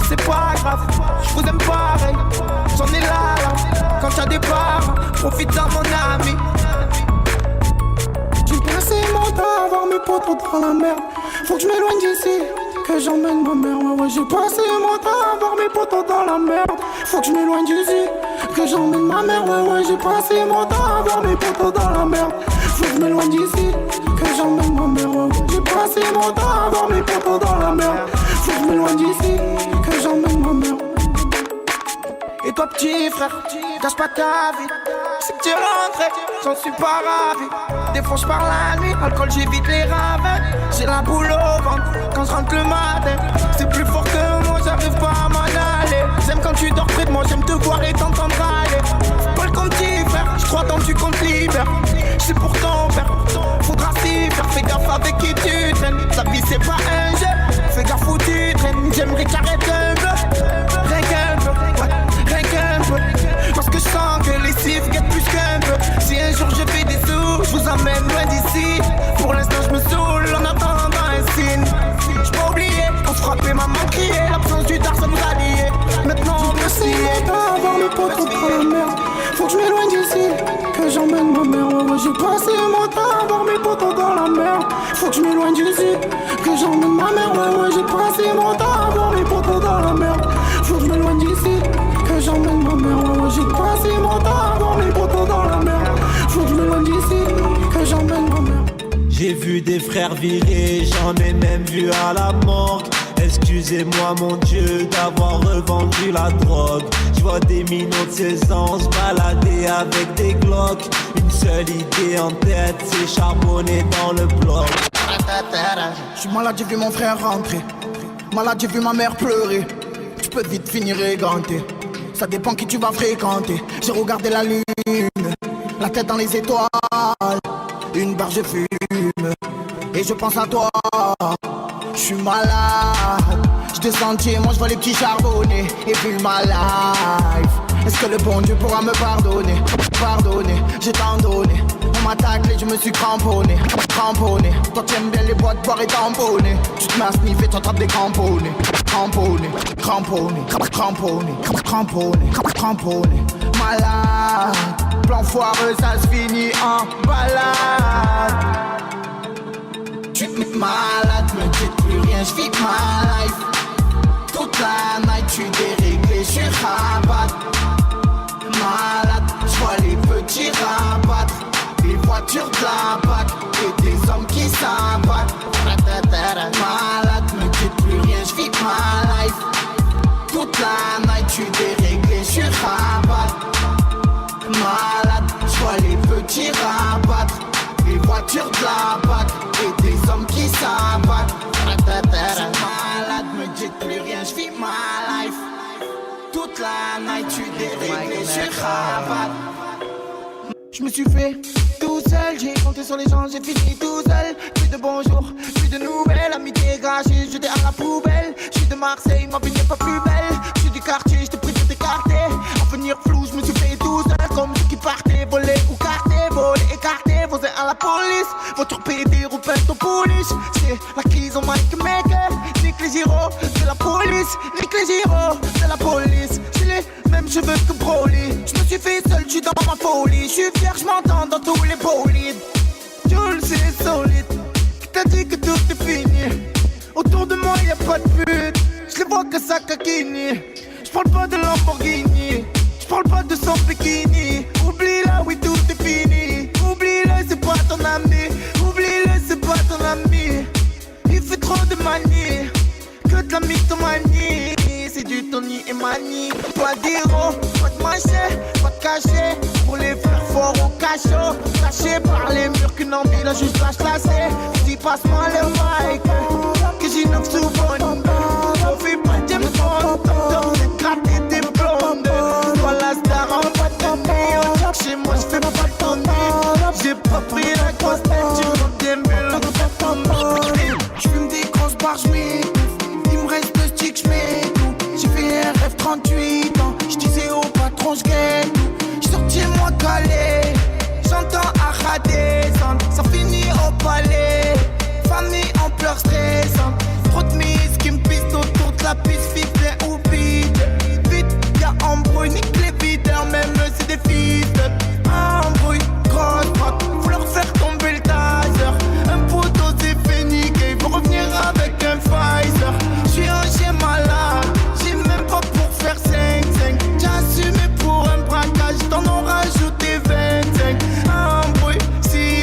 c'est pas grave, je vous aime pareil. J'en ai là, quand t'as des parts, profite-en mon ami. J'ai passé mon temps à voir mes potos dans la merde. Faut que je m'éloigne d'ici, que j'emmène ma mère. Ouais, j'ai passé mon temps à voir mes potos dans la merde. Faut que je m'éloigne d'ici, que j'emmène ma mère. Ouais, j'ai passé mon temps à voir mes potos dans la merde. Faut que je m'éloigne d'ici, que j'emmène ma mère. Ouais, j'ai passé mon temps à voir mes potos dans la merde. Faut que je m'éloigne d'ici, que j'emmène ma mère. Et toi petit frère, cache pas ta vie. C'est que tu es rentré, j'en suis pas ravi. Des fois je pars la nuit, alcool j'évite les ravins. J'ai la boule au ventre quand je rentre le matin. C'est plus fort que moi, j'arrive pas à m'en aller. J'aime quand tu dors près de moi, j'aime te voir et t'entendre aller. Faut pas le compte frère, je crois tant tu comptes libère. C'est pour ton père, faudra s'y faire. Fais gaffe avec qui tu traînes, ta vie c'est pas un jeu. Fais gaffe où tu traînes, j'aimerais qu'arrête un peu. Rien qu'un peu, ouais, rien qu'un peu. Parce que je sens que les cifres guettent plus qu'un peu. Si un jour je fais des sous, je vous emmène loin d'ici. Pour l'instant je me saoule en attendant un signe. J'peux pas oublier, on frappait, maman criait. L'absence du tard ça nous a liés. Maintenant on peut s'y avoir mes potes dans la merde. Faut que je m'éloigne d'ici, que j'emmène ma mère. Ouais, j'ai passé mon temps à voir mes potos dans la merde. Faut que je m'éloigne d'ici, que j'emmène ma mère. Ouais, j'ai passé mon temps à voir mes potos dans la merde. Faut que je m'éloigne d'ici, que j'emmène ma mère. Ouais, j'ai passé mon temps à voir mes potos dans la merde. Faut que je m'éloigne d'ici, que j'emmène ma mère. J'ai vu des frères virer, j'en ai même vu à la morgue. Excusez-moi mon Dieu d'avoir revendu la drogue. Je vois des minots de 16 ans se balader avec des glocks. Une seule idée en tête, c'est charbonner dans le bloc. Je suis malade, j'ai vu mon frère rentrer. Malade, j'ai vu ma mère pleurer. Tu peux vite finir éganté. Ça dépend qui tu vas fréquenter. J'ai regardé la lune, la tête dans les étoiles. Une barre je fume et je pense à toi. Je suis malade. Je descends moi je vois les petits charbonnés. Et puis ma life. Est-ce que le bon Dieu pourra me pardonner? Pardonner, j'ai tant donné. On m'a taclé, je me suis cramponné. Cramponné, toi tu aimes bien les boîtes, boire et tamponner. Tu te mets à sniffer, tu attrapes des cramponnés. Cramponné, cramponné, cramponné, cramponné, cramponné. Malade, plan foireux, ça se finit en balade. Tu te mets malade, me dis plus rien, je vis ma life. Toute la night, tu déréglé, je suis rabat. Malade, je vois les petits rabattre. Les voitures de la BAC et des hommes qui s'abattent. Malade, me dis plus rien, je vis ma life. Toute la night, tu déréglé, je suis rabat. Malade, je vois les petits rabattre. Les voitures de la BAC et des hommes qui s'abattent. Malade, me dis plus rien, je vis ma life. Toute la night, tu déréglé, je suis rabat. Je me suis fait tout seul, j'ai compté sur les gens, j'ai fini tout seul. Plus de bonjour, plus de nouvelles, amitié gâchée, jeté à la poubelle. Je suis de Marseille, ma vie n'est pas plus belle. Je suis du quartier, je te prie de t'écarter. Avenir flou, je me suis fait tout seul, comme ceux qui partaient, volés ou cartés, volés, écartés, vosés à la police. Voiture pédée, roupette au police. C'est la crise au Mike Maker. Nique les gyros de la police, nique les gyros de la police. J'ai les mêmes cheveux que Broly. Je me suis fait seul, je suis dans ma folie. Je suis fier, je m'entends dans tous les bolides. Tu le sais, solide. Qui t'a dit que tout est fini? Autour de moi y'a pas de but. Je les vois que ça caquini. Je parle pas de Lamborghini. Je parle pas de son bikini. Oublie-la, oui tout est fini. Oublie-le, c'est pas ton ami. Oublie-le, c'est pas ton ami. Il fait trop de manie. Que de la mythomanie. C'est du Tony et Mani. Pas d'héros, pas de machet, pas de cachet. Pour les faire fort au cachot. Caché par les murs qu'une envie là juste lâche lacée. Dis passe-moi le mic. Que j'innove souvent. On fait pas de James Bond. T'as gratter des blondes. Toi la star en boîte de nuit. Chez moi j'fais pas de tonne. J'ai pas pris la grosse tête. Tu montes des mules. J'fume des grosses barres, j'mets. Il me reste le stick, j'mets tout. J'ai fait un rêve 38 ans. J'disais au patron, j'gagne tout. J'sortis moi calé. J'entends Ara descendre. Ça finit au palais. Famille en pleurs stressantes. Trop de mises qui me pistent autour de la piste. Filet ou bide. Vite, y'a embrouille. Nique les videurs, même c'est des fils de embrouille. Grosse droite, faut leur faire tomber le taser. Un poteau s'est fait niquer. Faut revenir avec un Pfizer. J'suis un chien malade. J'ai même pas pour faire 5-5. J'ai assumé pour un braquage. T'en ont rajouté 25. Embrouille, si,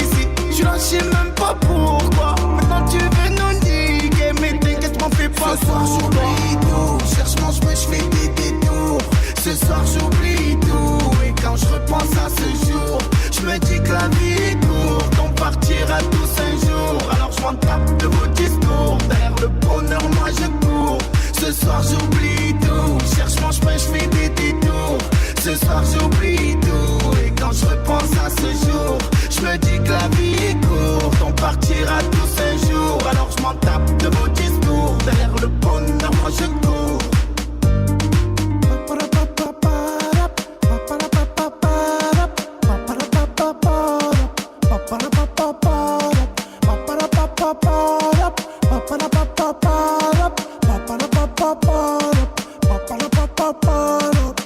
j'suis là, j'sais même pas pourquoi. Maintenant tu veux nous niquer. Mais t'inquiète, m'en fais pas. Ce soir j'oublie tout. Cherche-moi, j'fais des détours. Ce soir j'oublie tout. Et quand je repense à ce jour, je me dis que la vie est courte. On partira tous un jour. Alors je m'en tape de vos discours. Derrière le bonheur, moi je cours. Ce soir j'oublie tout. Cherche-moi, j'fais des détours. Ce soir j'oublie tout. Et quand je repense à ce jour, je me dis que la vie est courte. On partira tous un jour. Alors je m'en tape de vos discours. Derrière le bonheur, moi je cours.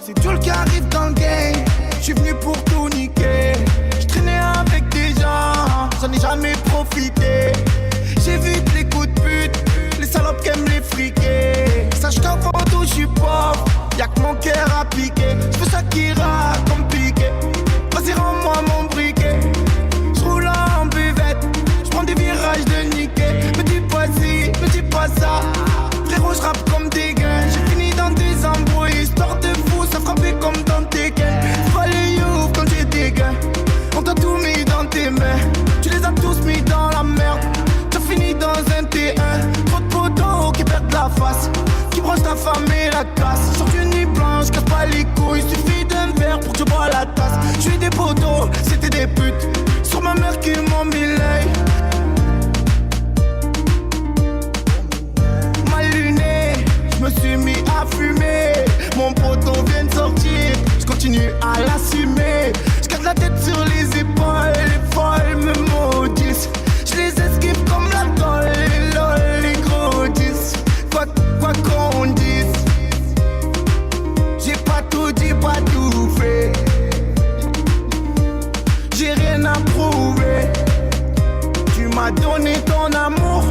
C'est Jules qui arrive dans le game. je bois la tasse. J'suis des poteaux, c'était des putes. Sur ma mère qui m'ont mis l'œil. Mal luné, je me suis mis à fumer. Mon poteau vient de sortir, je continue à l'assumer. Je garde la tête sur les épaules, les folles me maudissent. Je les esquive comme la colle, les lol, les gros 10. Quoi qu'on dise, j'ai pas tout dit, pas tout fait. J'ai rien à prouver. Tu m'as donné ton amour,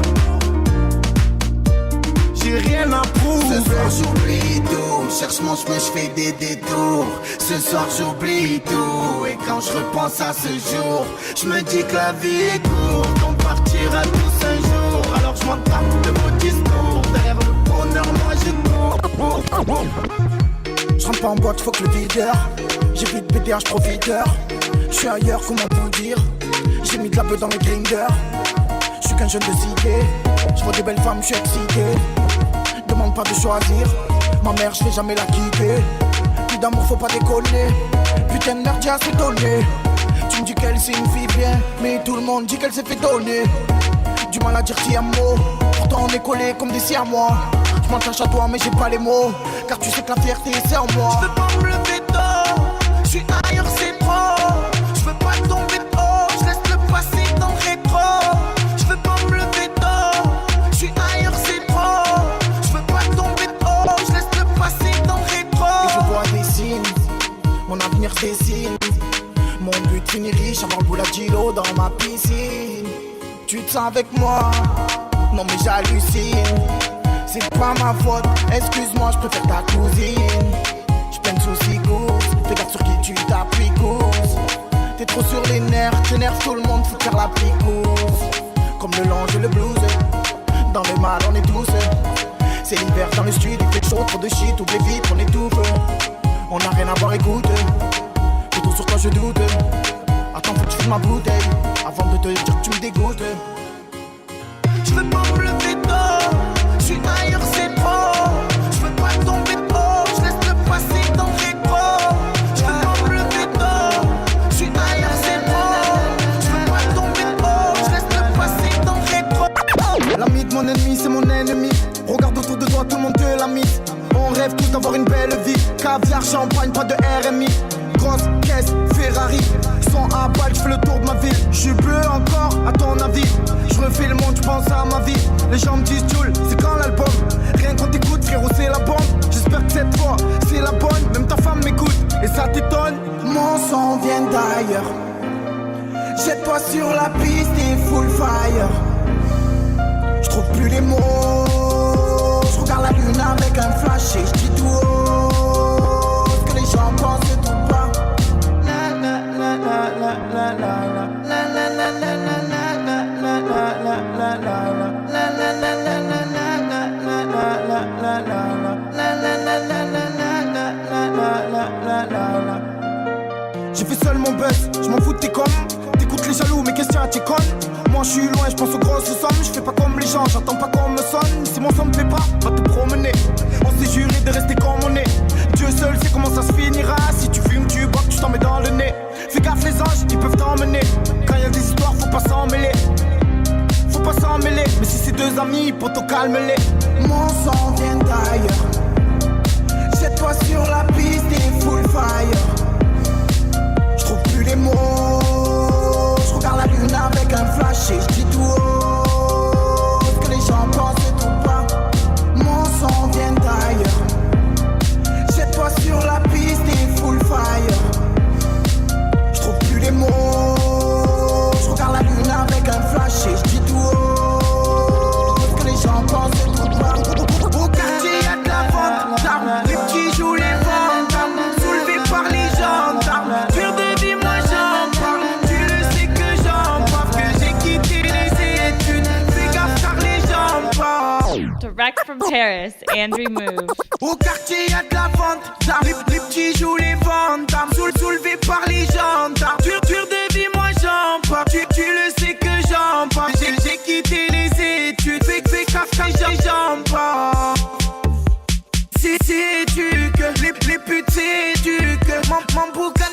j'ai rien à prouver. Ce soir j'oublie tout, cherche mon chemin, je fais des détours. Ce soir j'oublie tout, et quand je repense à ce jour, je me dis que la vie est courte, on partira tous un jour. Alors je m'en tape de vos discours, derrière le bonheur moi je cours. Je rentre pas en boîte, faut que le videur. J'ai plus de BDH profiteur. Je suis ailleurs, comment vous dire. J'ai mis de la beuh dans mes grinders. Je suis qu'un jeune de cité. Je vois des belles femmes, je suis excité. Demande pas de choisir. Ma mère, je vais jamais la quitter. Plus d'amour, faut pas déconner. Putain de merde, j'ai assez donné. Tu me dis qu'elle signifie bien, mais tout le monde dit qu'elle s'est fait donner. Du mal à dire ti amo. Pourtant on est collés comme des siamois. Je m'attache à toi mais j'ai pas les mots, car tu sais que la fierté c'est en moi. Je veux pas me lever tôt, je suis ailleurs c'est trop. Je veux pas tomber de haut, je laisse le passé dans le rétro. Je veux pas me lever tôt, je suis ailleurs c'est trop. Je veux pas tomber de haut, je laisse le passé dans le rétro. Et je vois des signes, mon avenir se dessine. Mon but finir riche, avoir le bouladjilo dans ma piscine. Tu te sens avec moi, non mais j'hallucine. C'est pas ma faute, excuse-moi, je préfère ta cousine. J'peine sous gousses, fais gaffe sur qui tu t'appuies course. T'es trop sur les nerfs, t'énerves tout le monde, faut faire la picouse. Comme le linge et le blues, dans le mal on est tous. C'est l'hiver dans le studio, il fait chaud, trop de shit, oublie vite, on étouffe. On n'a rien à voir, écoute. Tout sur toi je doute. Attends, faut que je fume ma bouteille avant de te dire que tu me dégoûtes. Je veux pas me lever tôt, je suis ailleurs c'est trop. Je veux pas tomber de haut, je laisse le passé dans le rétro. Je veux pas me lever tôt, je suis ailleurs c'est trop. Je veux pas tomber de haut, je laisse le passé dans le rétro. L'ami de mon ennemi c'est mon ennemi. Regarde autour de toi, tout le monde te l'a mise. On rêve tous d'avoir une belle vie. Caviar, champagne, pas de RMI. Grosse caisse, Ferrari. Sans à balle, je fais le tour de ma ville. Je suis bleu encore, à ton avis. Je refais le monde, je pense à ma vie. Les gens me disent Jules, c'est quand l'album? Rien qu'on t'écoute, frérot, c'est la bombe. J'espère que cette fois, c'est la bonne. Même ta femme m'écoute, et ça t'étonne. Mon sang vient d'ailleurs. Jette-toi sur la piste et full fire. Je trouve plus les mots. Je regarde la lune avec un flash et je dis tout haut. Ce que les gens pensent tout pas. La la la la la la la la la la la la la la la. J'ai fait seul mon buzz, je m'en fous de tes coms. T'écoutes les jaloux, mais questions à tes connes. Moi je suis loin, je pense aux grosses sommes. Je fais pas comme les gens, j'attends pas qu'on me sonne. Si mon son me plaît pas, va te promener. On s'est juré de rester comme on est. Dieu seul sait comment ça se finira. Si tu fumes, tu bois, tu t'en mets dans le nez. Fais gaffe les anges, ils peuvent t'emmener. Quand y a des histoires, faut pas s'en mêler. Faut pas s'en mêler, mais si c'est deux amis, poto calme-les. Mon sang vient d'ailleurs. Jette-toi sur la piste et full fire. Je trouve plus les mots. Je regarde la lune avec un flash et je dis tout haut. Ce que les gens pensent tout pas. Mon sang vient d'ailleurs. Jette-toi sur la piste et full fire. Je trouve plus les mots. Je regarde la lune avec un flash et je dis tout haut. Ce que les gens pensent tout pas. Au quartier y'a de la vente d'armes. Les petits jouent les ventes d'armes. Soulevés par les gendarmes. Pur de vie moi j'en parle. Tu le sais que j'en parle. Que j'ai quitté les études. Fais gaffe car les gens parlent. Direct from Paris, Andrew Move. Au quartier y'a de la vente d'armes. Les petits jouent les ventes d'armes. Soulevés par les gendarmes. Pur de vie moi j'en parle. Tu le sais que j'en parle. J'ai quitté les études. Fais gaffe car les gens parlent. C'est du que les putes c'est du que mon boucan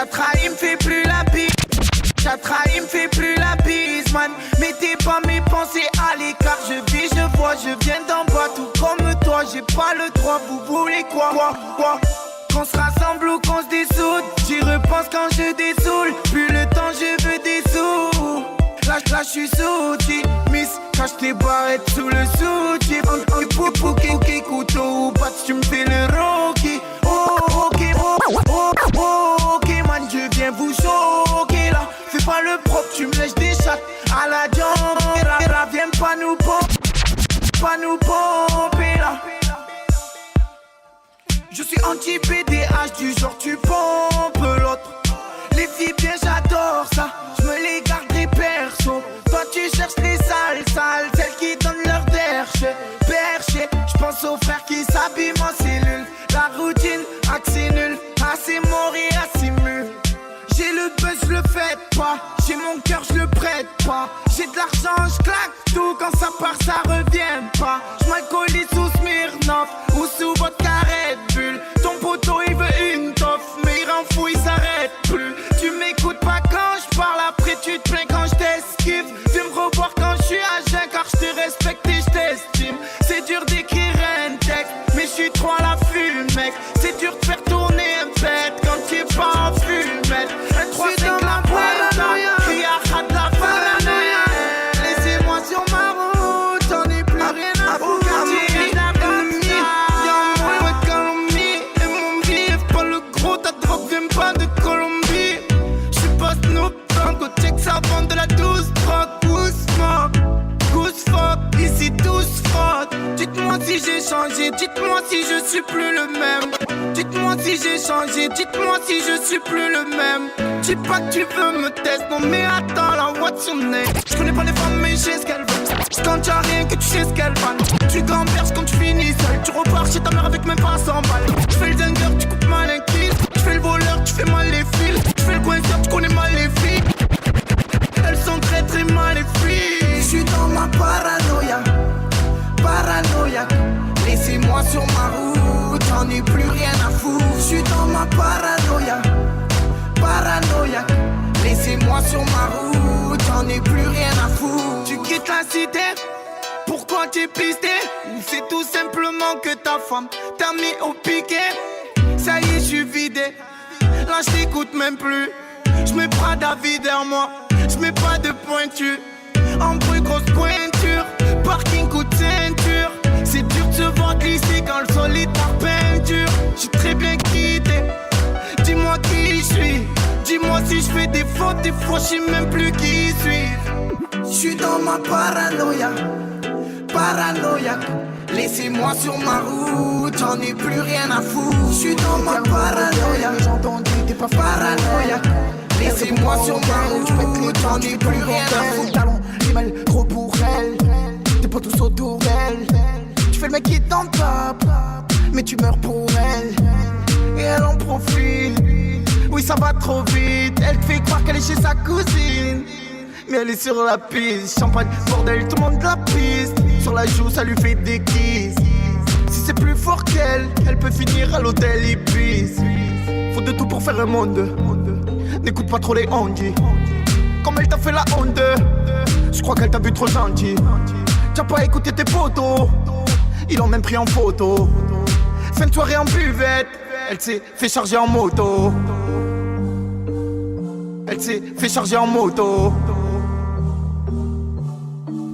T'as trahi, me fait plus la bise. T'as trahi, me fait plus la bise, man. Mettez pas mes pensées à l'écart. Je vis, je vois, je viens d'en bas. Tout comme toi, j'ai pas le droit. Vous voulez quoi? Qu'on se rassemble ou qu'on se dessoude. J'y repense quand je dessoule. Plus le temps, je veux des sous. Là, je suis sous, Miss, cache tes barrettes sous le soutien. Ok, couteau ou bat, tu me fais le Rocky. Ok, man, je viens vous choquer là. Fais pas le propre, tu me lèches des chattes à la jambe. Viens pas nous pomper là. Je suis anti-PDH du genre tu pompes l'autre. Les filles bien j'adore ça, je me les garderai perso. Toi tu cherches les sales, celles qui donnent leur derche. Perché, je pense aux frères qui s'habillent en cellule. La routine, accès nul, assez mourir, assez mûr. J'ai le buzz, je le fais pas. J'ai mon cœur, je le prête pas. J'ai de l'argent, je claque tout. Quand ça part, ça revient pas. Je m'alcoolise sous Smirnoff ou sous votre carré de bulle. Ton poteau, il veut une toffe, mais il rend fou, il s'arrête plus. Tu m'écoutes pas quand je parle, après tu te plains quand je t'esquive. Viens me revoir quand je suis à jeun, car je te respecte et je t'estime. C'est dur d'écrire un texte, mais je suis trop à l'affût, mec. C'est dur de faire tourner un pet quand tu es pas en fumette. Un 3 c'est que la paranoïa, qui arrête la paranoïa. Laissez-moi sur ma route, j'en ai plus rien à foutre. J'ai la Colombie, y'a moi de Colombie. Et mon vif, pas le gros, ta drogue vient pas de Colombie. J'suis pas Snoop Dogg, au check ça vend de la douce drogue. Goose fuck, ici tous fraude. Dites-moi si j'ai changé, dites-moi si je suis plus le même. Dites-moi si j'ai changé, dites-moi si je suis plus le même. Dis pas que tu veux me tester, non mais attends là, what's your name? J'connais pas les femmes mais je sais ce qu'elles veulent. Quand y'a rien que tu sais ce qu'elles valent. Tu gamberges quand tu finis seul. Tu repars chez ta mère avec même pas 100 balles. J'fais le zinger, tu coupes mal un kill. J'fais le voleur, tu fais mal les fils. J'fais le coinceur, tu connais mal les filles. Elles sont très très mal les filles. J'suis dans ma paranoïa, paranoïaque. Laissez-moi sur ma route, j'en ai plus rien à foutre. J'suis dans ma paranoïa, paranoïaque. Laissez-moi sur ma route, j'en ai plus rien à foutre. Tu quittes la cité, pourquoi t'es pisté? Ou c'est tout simplement que ta femme t'a mis au piquet? Ça y est, j'suis vidé, là j't'écoute même plus. J'mets pas David derrière moi, j'mets pas de pointure. En bruit, grosse pointure, parking coup de ceinture. C'est dur de se voir glisser quand le sol est en peinture. J'suis très bien quitté, dis-moi qui je suis. Dis-moi si je fais des fautes, des fois je sais même plus qui je suis. J'suis dans ma paranoïa, paranoïaque. Laissez-moi sur ma route, j'en ai plus rien à foutre. J'suis dans ma paranoïa, j'ai entendu, t'es pas paranoïaque. Laissez-moi sur ma route, j'en ai plus rien à foutre. Talons, rimel, gros pour elle. T'es pas tous autour d'elle. Tu fais le mec qui t'en tape, mais tu meurs pour elle. Et elle en profite, oui ça va trop vite. Elle te fait croire qu'elle est chez sa cousine, mais elle est sur la piste. Champagne, bordel, tout le monde de la piste. Sur la joue, ça lui fait des kisses. Si c'est plus fort qu'elle, elle peut finir à l'hôtel Ibis. Faut de tout pour faire un monde. N'écoute pas trop les ondis. Comme elle t'a fait la honte, je crois qu'elle t'a vu trop gentil. T'as pas écouté tes potos, ils l'ont même pris en photo. Fin de soirée en buvette, elle s'est fait charger en moto. Elle s'est fait charger en moto.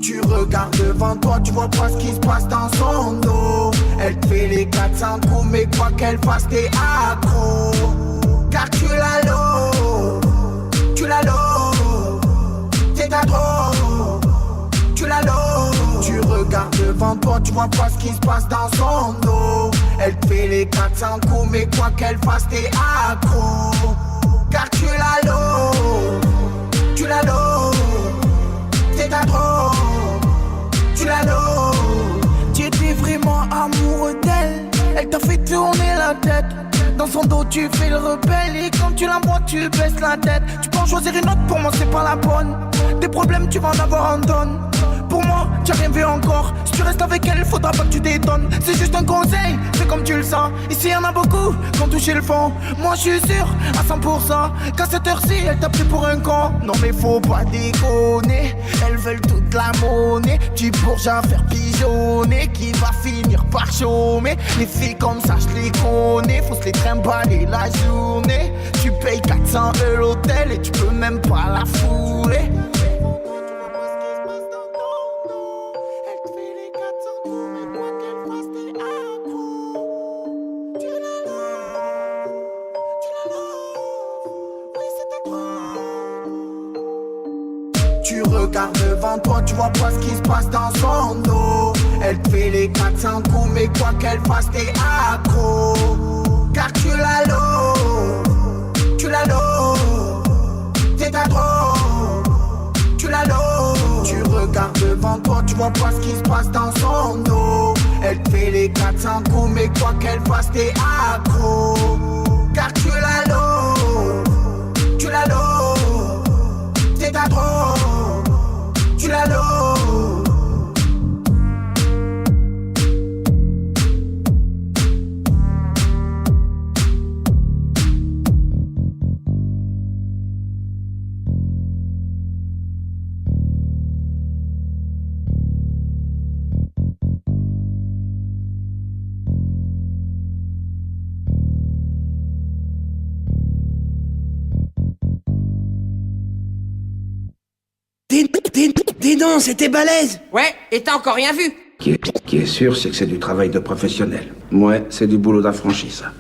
Tu regardes devant toi, tu vois pas ce qui se passe dans son dos. Elle te fait les 400 coups, mais quoi qu'elle fasse, t'es accro. Car tu l'as l'eau, tu l'as l'eau, t'es ta drogue, tu l'as l'eau. Tu regardes devant toi, tu vois pas ce qui se passe dans son dos. Elle te fait les 400 coups, mais quoi qu'elle fasse, t'es accro. Car tu l'as l'eau, tu l'as l'eau, t'es ta drogue, tu l'as l'eau. Tu étais vraiment amoureux d'elle, elle t'a fait tourner la tête. Dans son dos tu fais le rebelle et quand tu la vois tu baisses la tête. Tu peux en choisir une autre, pour moi c'est pas la bonne. Des problèmes tu vas en avoir en donne. Pour moi tu as rien vu encore. Si tu restes avec elle, faudra pas que tu détonnes. C'est juste un conseil, fais comme tu le sens. Ici y'en a beaucoup qui ont touché le fond. Moi je suis sûr à 100% qu'à cette heure-ci elle t'a pris pour un con. Non mais faut pas déconner, elles veulent toute la monnaie. Du bourgeois à faire pigeonner, qui va finir par chômer. Les filles comme ça je les connais, faut se les trimballer la journée. Tu payes 400 € l'hôtel et tu peux même pas la fouler. Tu regardes devant toi, tu vois pas ce qui se passe dans son dos. Elle te fait les 400 coups, mais quoi qu'elle fasse, t'es accro. Car tu l'as l'eau, t'es ta drogue, tu l'as l'eau. Tu regardes devant toi, tu vois pas ce qui se passe dans son dos. Elle te fait les 400 coups, mais quoi qu'elle fasse, t'es accro. Car tu l'as l'eau, t'es ta drogue, tu l'as l'eau. Dis donc, c'était balèze. Ouais, et t'as encore rien vu. Qui est sûr, c'est que c'est du travail de professionnel. Ouais, c'est du boulot d'affranchi, ça.